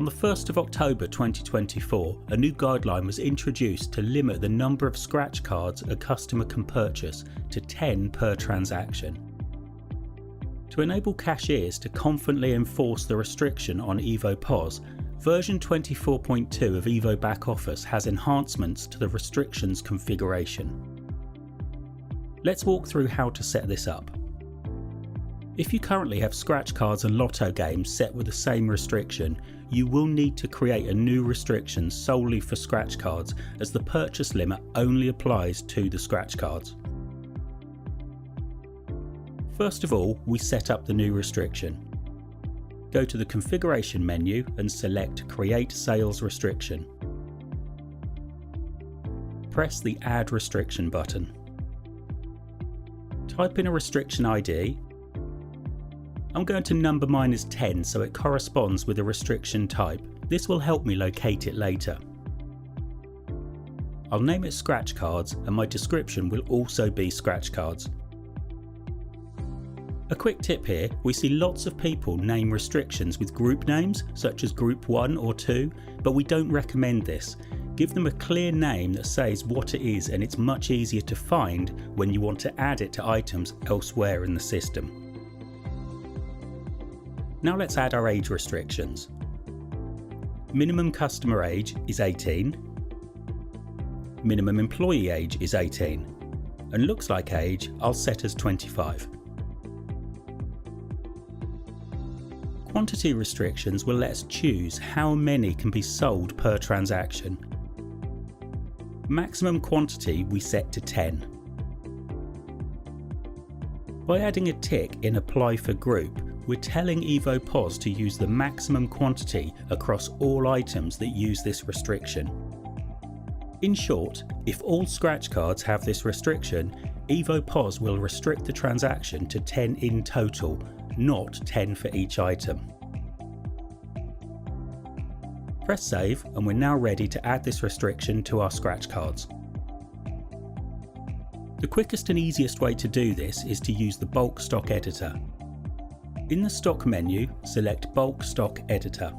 the 1st of October 2024, a new guideline was introduced to limit the number of scratch cards a customer can purchase to 10 per transaction. To enable cashiers to confidently enforce the restriction on Evo POS, version 24.2 of Evo Backoffice has enhancements to the restrictions configuration. Let's walk through how to set this up. If you currently have scratch cards and lotto games set with the same restriction, you will need to create a new restriction solely for scratch cards, as the purchase limit only applies to the scratch cards. First of all, we set up the new restriction. Go to the configuration menu and select Create Sales Restriction. Press the Add Restriction button. Type in a restriction ID. I'm going to number mine as 10 so it corresponds with the restriction type. This will help me locate it later. I'll name it Scratch Cards, and my description will also be Scratch Cards. A quick tip here, we see lots of people name restrictions with group names such as Group 1 or 2, but we don't recommend this. Give them a clear name that says what it is, and it's much easier to find when you want to add it to items elsewhere in the system. Now let's add our age restrictions. Minimum customer age is 18. Minimum employee age is 18. And looks like age I'll set as 25. Quantity restrictions will let us choose how many can be sold per transaction. Maximum quantity we set to 10. By adding a tick in Apply for Group, we're telling Evo POS to use the maximum quantity across all items that use this restriction. In short, if all scratch cards have this restriction, Evo POS will restrict the transaction to 10 in total, not 10 for each item. Press save, and we're now ready to add this restriction to our scratch cards. The quickest and easiest way to do this is to use the bulk stock editor. In the stock menu, select Bulk Stock Editor.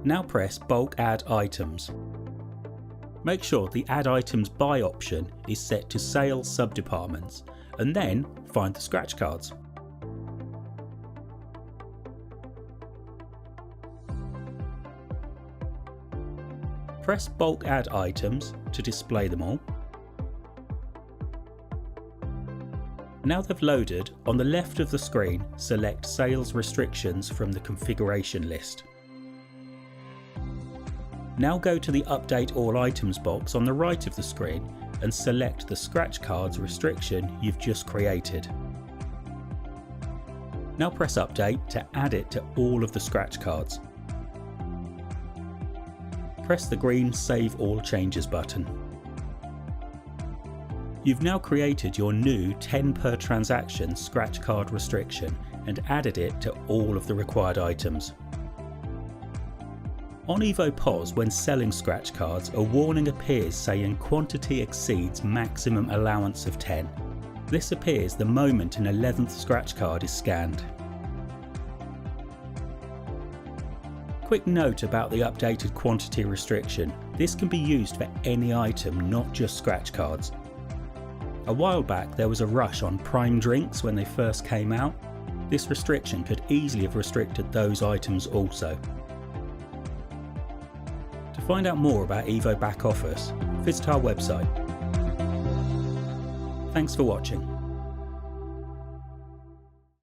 Now press Bulk Add Items. Make sure the Add Items By option is set to Sales Subdepartments, and then find the scratch cards. Press Bulk Add Items to display them all. Now they've loaded, on the left of the screen, select Sales Restrictions from the configuration list. Now go to the Update All Items box on the right of the screen and select the scratch cards restriction you've just created. Now press Update to add it to all of the scratch cards. Press the green Save All Changes button. You've now created your new 10 per transaction scratch card restriction and added it to all of the required items. On Evo POS, when selling scratch cards, a warning appears saying quantity exceeds maximum allowance of 10. This appears the moment an 11th scratch card is scanned. Quick note about the updated quantity restriction. This can be used for any item, not just scratch cards. A while back there was a rush on prime drinks when they first came out. This restriction could easily have restricted those items also. To find out more about Evo Backoffice, visit our website. Thanks for watching.